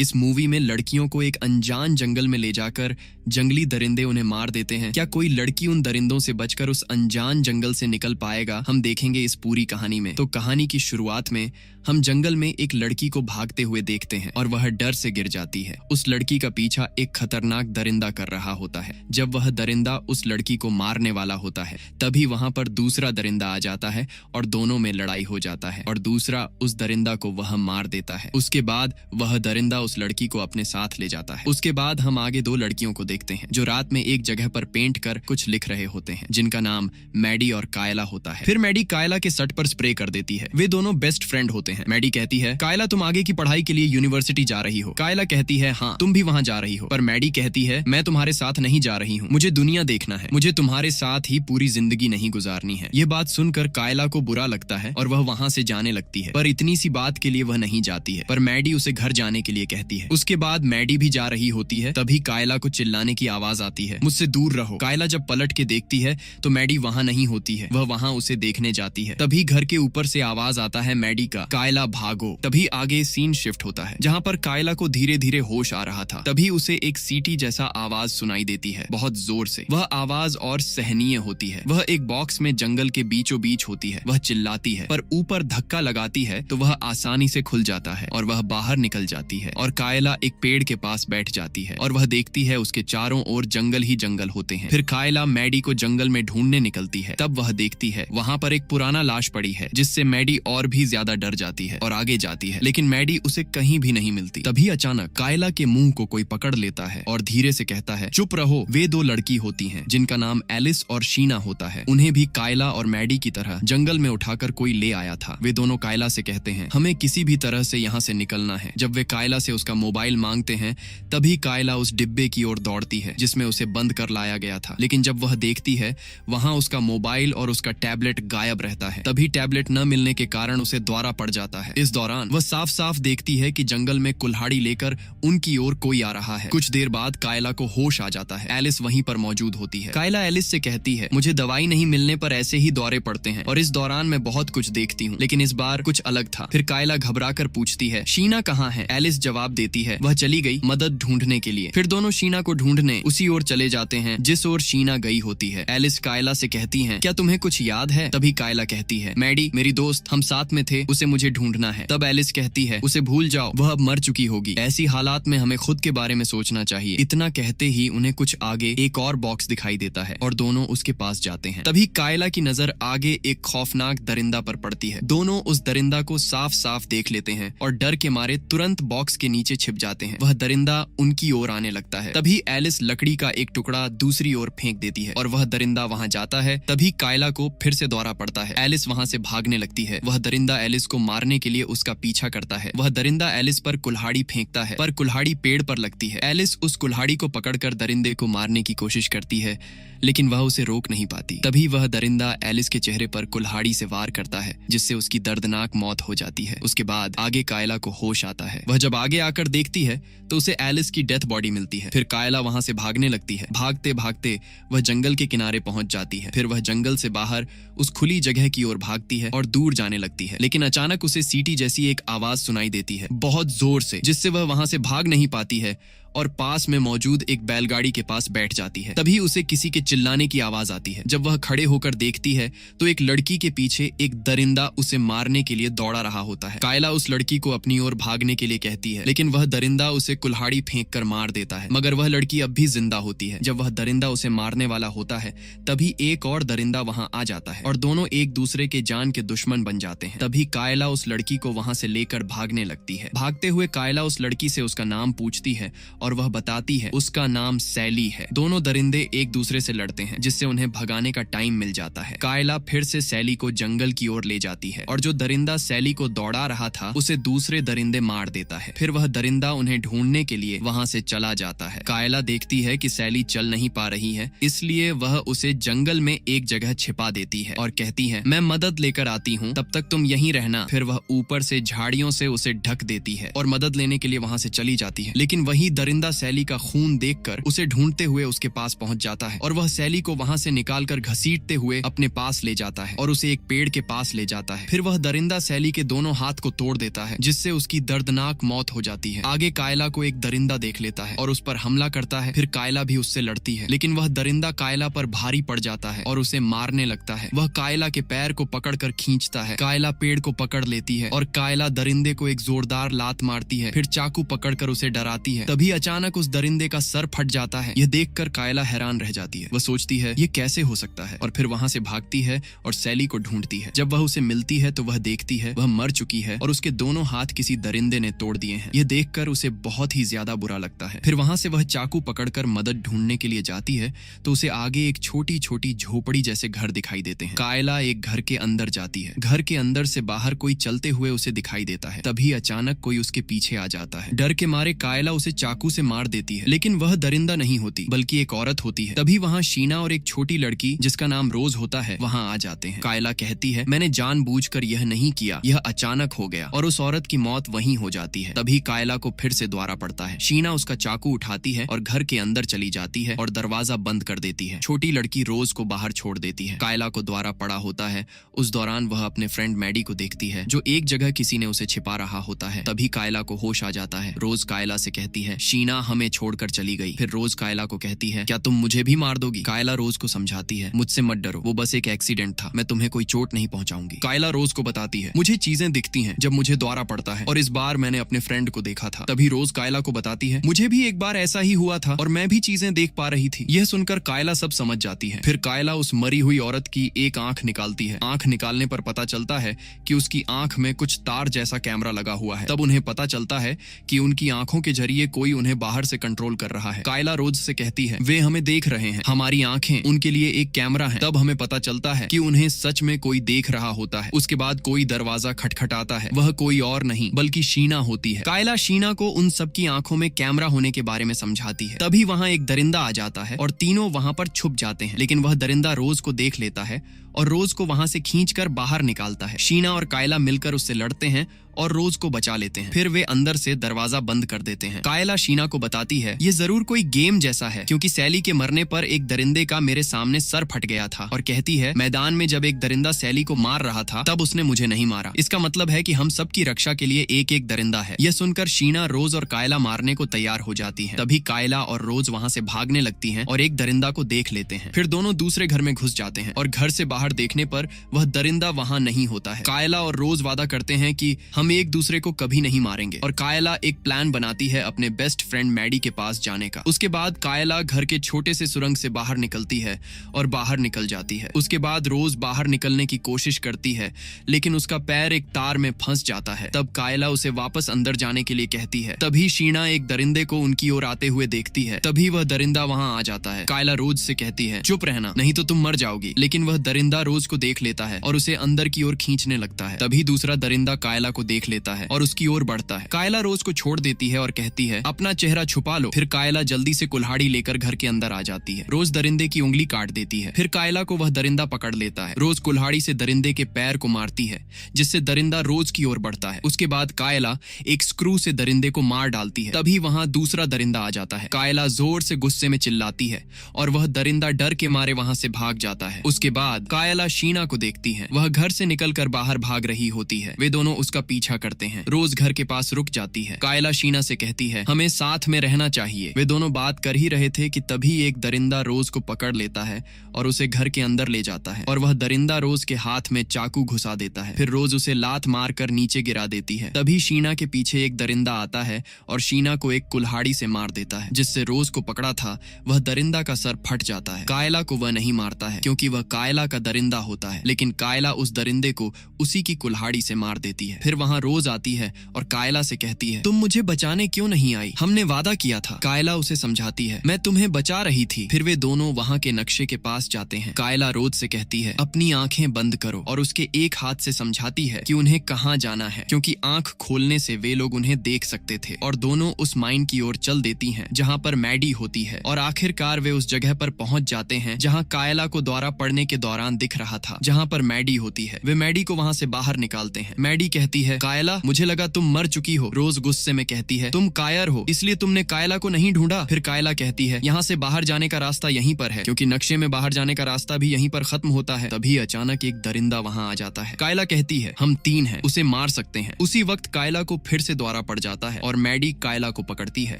इस मूवी में लड़कियों को एक अनजान जंगल में ले जाकर जंगली दरिंदे उन्हें मार देते हैं। क्या कोई लड़की उन दरिंदों से बचकर उस अनजान जंगल से निकल पाएगा, हम देखेंगे इस पूरी कहानी में। तो कहानी की शुरुआत में हम जंगल में एक लड़की को भागते हुए देखते हैं और वह डर से गिर जाती है। उस लड़की का पीछा एक खतरनाक दरिंदा कर रहा होता है। जब वह दरिंदा उस लड़की को मारने वाला होता है, तभी वहां पर दूसरा दरिंदा आ जाता है और दोनों में लड़ाई हो जाता है और दूसरा उस दरिंदा को वह मार देता है। उसके बाद वह दरिंदा उस लड़की को अपने साथ ले जाता है। उसके बाद हम आगे दो लड़कियों को देखते हैं जो रात में एक जगह पर पेंट कर कुछ लिख रहे होते हैं, जिनका नाम मैडी और कायला होता है। फिर मैडी कायला के शर्ट पर स्प्रे कर देती है। वे दोनों बेस्ट फ्रेंड होते हैं। मैडी कहती है, कायला तुम आगे की पढ़ाई के लिए यूनिवर्सिटी जा रही हो। कायला कहती है, हाँ तुम भी वहाँ जा रही हो। पर मैडी कहती है, मैं तुम्हारे साथ नहीं जा रही हूँ, मुझे दुनिया देखना है, मुझे तुम्हारे साथ ही पूरी जिंदगी नहीं गुजारनी है। ये बात सुनकर कायला को बुरा लगता है और वह वहाँ से जाने लगती है। पर इतनी सी बात के लिए वह नहीं जाती है। पर मैडी उसे घर जाने के लिए कहती है। उसके बाद मैडी भी जा रही होती है, तभी कायला को चिल्लाने की आवाज आती है, मुझसे दूर रहो। कायला जब पलट के देखती है तो मैडी वहाँ नहीं होती है। वह वहाँ उसे देखने जाती है। तभी घर के ऊपर से आवाज आता है मैडी का, कायला भागो। तभी आगे सीन शिफ्ट होता है जहाँ पर कायला को धीरे धीरे होश आ रहा था। तभी उसे एक सीटी जैसा आवाज सुनाई देती है, बहुत जोर से। वह आवाज और सहनीय होती है। वह एक बॉक्स में जंगल के बीचों बीच होती है। वह चिल्लाती है, पर ऊपर धक्का लगाती है तो वह आसानी से खुल जाता है और वह बाहर निकल जाती है और कायला एक पेड़ के पास बैठ जाती है और वह देखती है उसके चारों ओर जंगल ही जंगल होते हैं। फिर कायला मैडी को जंगल में ढूंढने निकलती है। तब वह देखती है वहाँ पर एक पुराना लाश पड़ी है, जिससे मैडी और भी ज्यादा डर जाती है और आगे जाती है, लेकिन मैडी उसे कहीं भी नहीं मिलती। तभी अचानक कायला के मुंह को कोई पकड़ लेता है और धीरे से कहता है, चुप रहो। वे दो लड़की होती हैं जिनका नाम एलिस और शीना होता है। उन्हें भी कायला और मैडी की तरह जंगल में उठाकर कोई ले आया था। वे दोनों कायला से कहते हैं, हमें किसी भी तरह से यहाँ से निकलना है। जब वे कायला से उसका मोबाइल मांगते हैं, तभी कायला उस डिब्बे की ओर दौड़ती है जिसमें उसे बंद कर लाया गया था। लेकिन जब वह देखती है, वहाँ उसका मोबाइल और उसका टैबलेट गायब रहता है। तभी टैबलेट न मिलने के कारण उसे दौरा पड़ जाता है। इस दौरान वह साफ साफ देखती है कि जंगल में कुल्हाड़ी लेकर उनकी ओर कोई आ रहा है। कुछ देर बाद कायला को होश आ जाता है। एलिस वहीं पर मौजूद होती है। कायला एलिस से कहती है, मुझे दवाई नहीं मिलने पर ऐसे ही दौरे पड़ते हैं और इस दौरान मैं बहुत कुछ देखती हूँ, लेकिन इस बार कुछ अलग था। फिर कायला घबराकर पूछती है, शीना कहाँ है? एलिस जवाब देती है, वह चली गई मदद ढूंढने के लिए। फिर दोनों शीना को ढूंढने उसी ओर चले जाते हैं जिस ओर शीना गई होती है। एलिस कायला से कहती है, क्या तुम्हें कुछ याद है? तभी कायला कहती है, मैडी मेरी दोस्त, हम साथ में थे, उसे मुझे ढूंढना है। तब एलिस कहती है, उसे भूल जाओ, वह अब मर चुकी होगी। ऐसी हालात में हमें खुद के बारे में सोचना चाहिए। इतना कहते ही उन्हें कुछ आगे एक और बॉक्स दिखाई देता है और दोनों उसके पास जाते हैं। तभी कायला की नजर आगे एक खौफनाक दरिंदा पर पड़ती है। दोनों उस दरिंदा को साफ साफ देख लेते हैं और डर के मारे तुरंत बॉक्स के नीचे छिप जाते हैं। वह दरिंदा उनकी ओर आने लगता है। तभी एलिस लकड़ी का एक टुकड़ा दूसरी ओर फेंक देती है और वह दरिंदा वहां जाता है। तभी कायला को फिर से दौरा पड़ता है। एलिस वहां से भागने लगती है। वह दरिंदा एलिस को मारने के लिए उसका पीछा करता है। वह दरिंदा एलिस पर कुल्हाड़ी फेंकता है, पर कुल्हाड़ी पेड़ पर लगती है। एलिस उस कुल्हाड़ी को पकड़कर दरिंदे को मारने की कोशिश करती है, लेकिन वह उसे रोक नहीं पाती। तभी वह दरिंदा एलिस के चेहरे पर कुल्हाड़ी से वार करता है, जिससे उसकी दर्दनाक मौत हो जाती है। उसके बाद आगे कायला को होश आता है। वह जब आगे आकर देखती है तो उसे एलिस की डेथ बॉडी मिलती है। फिर कायला वहां से भागने लगती है। भागते भागते वह जंगल के किनारे पहुंच जाती है। फिर वह जंगल से बाहर उस खुली जगह की ओर भागती है और दूर जाने लगती है, लेकिन अचानक उसे सीटी जैसी एक आवाज सुनाई देती है, बहुत जोर से, जिससे वह वहां से भाग नहीं पाती है और पास में मौजूद एक बैलगाड़ी के पास बैठ जाती है। तभी उसे किसी के चिल्लाने की आवाज आती है। जब वह खड़े होकर देखती है तो एक लड़की के पीछे एक दरिंदा उसे मारने के लिए दौड़ा रहा होता है। कायला उस लड़की को अपनी ओर भागने के लिए कहती है, लेकिन वह दरिंदा उसे कुल्हाड़ी फेंक कर मार देता है, मगर वह लड़की अब भी जिंदा होती है। जब वह दरिंदा उसे मारने वाला होता है, तभी एक और दरिंदा वहां आ जाता है और दोनों एक दूसरे के जान के दुश्मन बन जाते हैं। तभी कायला उस लड़की को वहां से लेकर भागने लगती है। भागते हुए कायला उस लड़की से उसका नाम पूछती है और वह बताती है उसका नाम सैली है। दोनों दरिंदे एक दूसरे से लड़ते हैं, जिससे उन्हें भगाने का टाइम मिल जाता है। कायला फिर से सैली को जंगल की ओर ले जाती है और जो दरिंदा सैली को दौड़ा रहा था उसे दूसरे दरिंदे मार देता है। फिर वह दरिंदा उन्हें ढूंढने के लिए वहां से चला जाता है। कायला देखती है कि सैली चल नहीं पा रही है, इसलिए वह उसे जंगल में एक जगह छिपा देती है और कहती है, मैं मदद लेकर आती हूँ, तब तक तुम यहीं रहना। फिर वह ऊपर से झाड़ियों से उसे ढक देती है और मदद लेने के लिए वहां से चली जाती है, लेकिन वही दरिंदा दरिंदा सैली का खून देखकर उसे ढूंढते हुए उसके पास पहुंच जाता है और वह सैली को वहां से निकालकर घसीटते हुए अपने पास ले जाता है और उसे एक पेड़ के पास ले जाता है। फिर वह दरिंदा सैली के दोनों हाथ को तोड़ देता है, जिससे उसकी दर्दनाक मौत हो जाती है। आगे कायला को एक दरिंदा देख लेता है और उस पर हमला करता है। फिर कायला भी उससे लड़ती है, लेकिन वह दरिंदा कायला पर भारी पड़ जाता है और उसे मारने लगता है। वह कायला के पैर को पकड़कर खींचता है। कायला पेड़ को पकड़ लेती है और कायला दरिंदे को एक जोरदार लात मारती है। फिर चाकू पकड़कर उसे डराती है। तभी अचानक उस दरिंदे का सर फट जाता है। यह देखकर कायला हैरान रह जाती है। वह सोचती है ये कैसे हो सकता है, और फिर वहां से भागती है और सैली को ढूंढती है। जब वह उसे मिलती है तो वह देखती है वह मर चुकी है और उसके दोनों हाथ किसी दरिंदे ने तोड़ दिए हैं। यह देखकर उसे बहुत ही ज्यादा बुरा लगता है। फिर वहां से वह चाकू पकड़कर मदद ढूंढने के लिए जाती है तो उसे आगे एक छोटी छोटी झोपड़ी जैसे घर दिखाई देते हैं। कायला एक घर के अंदर जाती है। घर के अंदर से बाहर कोई चलते हुए उसे दिखाई देता है। तभी अचानक कोई उसके पीछे आ जाता है। डर के मारे कायला उसे चाकू से मार देती है, लेकिन वह दरिंदा नहीं होती बल्कि एक औरत होती है। तभी वहां शीना और एक छोटी लड़की जिसका नाम रोज होता है वहां आ जाते हैं। कायला कहती है मैंने जानबूझकर यह नहीं किया, यह अचानक हो गया, और उस औरत की मौत वहीं हो जाती है। तभी कायला को फिर से द्वारा पड़ता है। शीना उसका चाकू उठाती है और घर के अंदर चली जाती है और दरवाजा बंद कर देती है। छोटी लड़की रोज को बाहर छोड़ देती है। कायला को द्वारा पड़ा होता है। उस दौरान वह अपने फ्रेंड मैडी को देखती है जो एक जगह किसी ने उसे छिपा रहा होता है। तभी कायला को होश आ जाता है। रोज कायला से कहती है शीना हमें छोड़कर चली गई। फिर रोज कायला को कहती है क्या तुम मुझे भी मार दोगी? कायला रोज को समझाती है मुझसे मत डरो, वो बस एक एक्सीडेंट था, मैं तुम्हें कोई चोट नहीं पहुंचाऊंगी। कायला रोज को बताती है मुझे चीजें दिखती हैं जब मुझे द्वारा पड़ता है, और इस बार मैंने अपने फ्रेंड को देखा था। तभी रोज कायला को बताती है मुझे भी एक बार ऐसा ही हुआ था और मैं भी चीजें देख पा रही थी। यह सुनकर कायला सब समझ जाती है। फिर कायला उस मरी हुई औरत की एक आंख निकालती है। आंख निकालने पर पता चलता है कि उसकी आंख में कुछ तार जैसा कैमरा लगा हुआ है। तब उन्हें पता चलता है कि उनकी आंखों के जरिए कोई उन्हें बाहर से कंट्रोल कर रहा है। कायला रोज से कहती है वे हमें देख रहे हैं, हमारी आंखें उनके लिए एक कैमरा है। तब हमें पता चलता है कि उन्हें सच में कोई देख रहा होता है। उसके बाद कोई दरवाजा खटखटाता है। वह कोई और नहीं बल्कि शीना होती है। कायला शीना को उन सबकी आंखों में कैमरा होने के बारे में समझाती है। तभी वहां एक दरिंदा आ जाता है और तीनों वहां पर छुप जाते हैं, लेकिन वह दरिंदा रोज को देख लेता है और रोज को वहां से खींचकर बाहर निकालता है। शीना और कायला मिलकर उससे लड़ते हैं और रोज को बचा लेते हैं। फिर वे अंदर से दरवाजा बंद कर देते हैं। कायला शीना को बताती है ये जरूर कोई गेम जैसा है, क्योंकि सैली के मरने पर एक दरिंदे का मेरे सामने सर फट गया था, और कहती है मैदान में जब एक दरिंदा सैली को मार रहा था तब उसने मुझे नहीं मारा। इसका मतलब है कि हम सबकी रक्षा के लिए एक एक दरिंदा है। यह सुनकर शीना, रोज और कायला मारने को तैयार हो जाती है। तभी कायला और रोज वहां से भागने लगती हैं और एक दरिंदा को देख लेते हैं। फिर दोनों दूसरे घर में घुस जाते हैं और घर से बाहर देखने पर वह दरिंदा वहां नहीं होता है। कायला और रोज वादा करते हैं कि हम एक दूसरे को कभी नहीं मारेंगे, और कायला एक प्लान बनाती है अपने बेस्ट फ्रेंड मैडी के पास जाने का। उसके बाद कायला घर के छोटे से सुरंग से बाहर निकलती है और बाहर निकल जाती है। उसके बाद रोज बाहर निकलने की कोशिश करती है, लेकिन उसका पैर एक तार में फंस जाता है। तब कायला उसे वापस अंदर जाने के लिए कहती है। तभी शीना एक दरिंदे को उनकी ओर आते हुए देखती है। तभी वह दरिंदा वहां आ जाता है। कायला रोज से कहती है चुप रहना, नहीं तो तुम मर जाओगी, लेकिन वह दरिंदा रोज को देख लेता है और उसे अंदर की ओर खींचने लगता है। तभी दूसरा दरिंदा कायला को देख लेता है और उसकी ओर बढ़ता है। कायला रोज को छोड़ देती है और कहती है अपना चेहरा छुपा लो। फिर कायला जल्दी से कुल्हाड़ी लेकर घर के अंदर आ जाती है। रोज दरिंदे की उंगली काट देती है। फिर कायला को वह दरिंदा पकड़ लेता है। रोज कुल्हाड़ी से दरिंदे के पैर को मारती है, जिससे दरिंदा रोज की ओर बढ़ता है। उसके बाद कायला एक स्क्रू से दरिंदे को मार डालती है। तभी वहां दूसरा दरिंदा आ जाता है। कायला जोर से गुस्से में चिल्लाती है और वह दरिंदा डर के मारे वहां से भाग जाता है। उसके बाद कायला शीना को देखती है। वह घर से निकलकर बाहर भाग रही होती है। वे दोनों उसका पीछा करते हैं। रोज घर के पास रुक जाती है। कायला शीना से कहती है हमें साथ में रहना चाहिए। वे दोनों बात कर ही रहे थे कि तभी एक दरिंदा रोज को पकड़ लेता है और उसे घर के अंदर ले जाता है, और वह दरिंदा रोज के हाथ में चाकू घुसा देता है। फिर रोज उसे लात मारकर नीचे गिरा देती है। तभी शीना के पीछे एक दरिंदा आता है और शीना को एक कुल्हाड़ी से मार देता है, जिससे रोज को पकड़ा था वह दरिंदा का सर फट जाता है। कायला को वह नहीं मारता है क्योंकि वह कायला का दरिंदा होता है, लेकिन कायला उस दरिंदे को उसी की कुल्हाड़ी से मार देती है। फिर वहां रोज आती है और कायला से कहती है तुम मुझे बचाने क्यों नहीं आई, हमने वादा किया था। कायला उसे समझाती है मैं तुम्हें बचा रही थी। फिर वे दोनों वहां के नक्शे के पास जाते हैं। कायला रोज से कहती है अपनी आंखें बंद करो, और उसके एक हाथ से समझाती है कि उन्हें कहां जाना है, क्योंकि आंख खोलने से वे लोग उन्हें देख सकते थे। और दोनों उस माइन की ओर चल देती हैं जहां पर मैडी होती है, और आखिरकार वे उस जगह पर पहुंच जाते हैं जहां कायला को द्वारा पड़ने के दौरान दिख रहा था जहाँ पर मैडी होती है। वे मैडी को वहाँ से बाहर निकालते हैं। मैडी कहती है, कायला मुझे लगा तुम मर चुकी हो। रोज गुस्से में कहती है, तुम कायर हो इसलिए तुमने कायला को नहीं ढूंढा। फिर कायला कहती है, यहाँ से बाहर जाने का रास्ता यहीं पर है, क्योंकि नक्शे में बाहर जाने का रास्ता भी यहीं पर खत्म होता है। तभी अचानक एक दरिंदा वहाँ आ जाता है। कायला कहती है, हम 3 हैं, उसे मार सकते हैं। उसी वक्त कायला को फिर से दौरा पड़ जाता है और मैडी कायला को पकड़ती है।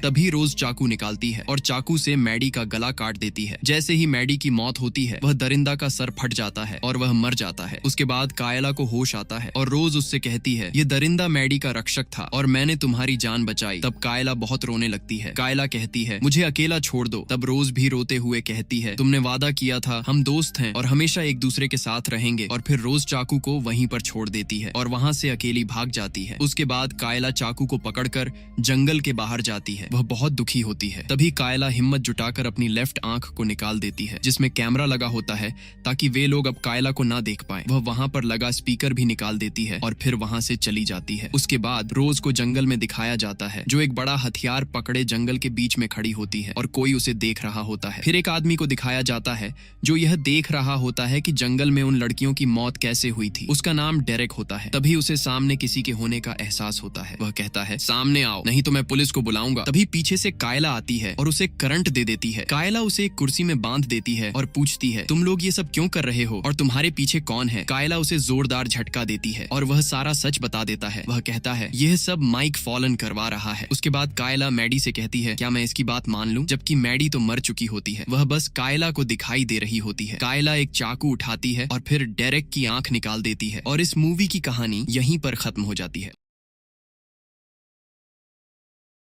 तभी रोज चाकू निकालती है और चाकू से मैडी का गला काट देती है। जैसे ही मैडी की मौत होती है, वह दरिंदा का सर फट जाता है और वह मर जाता है। उसके बाद कायला को होश आता है और रोज उससे कहती है, ये दरिंदा मैडी का रक्षक था और मैंने तुम्हारी जान बचाई। तब कायला बहुत रोने लगती है। कायला कहती है, मुझे अकेला छोड़ दो। तब रोज भी रोते हुए कहती है, तुमने वादा किया था, हम दोस्त हैं और हमेशा एक दूसरे के साथ रहेंगे। और फिर रोज चाकू को वहीं पर छोड़ देती है और वहाँ से अकेली भाग जाती है। उसके बाद कायला चाकू को पकड़कर जंगल के बाहर जाती है। वह बहुत दुखी होती है। तभी कायला हिम्मत जुटाकर अपनी लेफ्ट आंख को निकाल देती है, जिसमें कैमरा लगा होता है ताकि वे लोग अब कायला को ना देख पाए। वह वहाँ पर लगा स्पीकर भी निकाल देती है और फिर वहाँ से चली जाती है। उसके बाद रोज को जंगल में दिखाया जाता है, जो एक बड़ा हथियार पकड़े जंगल के बीच में खड़ी होती है और कोई उसे देख रहा होता है। फिर एक आदमी को दिखाया जाता है जो यह देख रहा होता है कि जंगल में उन लड़कियों की मौत कैसे हुई थी। उसका नाम डेरेक होता है। तभी उसे सामने किसी के होने का एहसास होता है। वह कहता है, सामने आओ नहीं तो मैं पुलिस को बुलाऊंगा। तभी पीछे से कायला आती है और उसे करंट दे देती है। कायला उसे एक कुर्सी में बांध देती है और पूछती है, तुम लोग ये सब क्यों कर रहे हो और तुम्हारे पीछे कौन है? कायला उसे जोरदार झटका देती है और वह सारा सच बता देता है। वह कहता है, यह सब माइक फॉलन करवा रहा है। उसके बाद कायला मैडी से कहती है, क्या मैं इसकी बात मान लूं? जबकि मैडी तो मर चुकी होती है। वह बस कायला को दिखाई दे रही होती है। कायला एक चाकू उठाती है और फिर डेरेक की आंख निकाल देती है और इस मूवी की कहानी यहीं पर खत्म हो जाती है।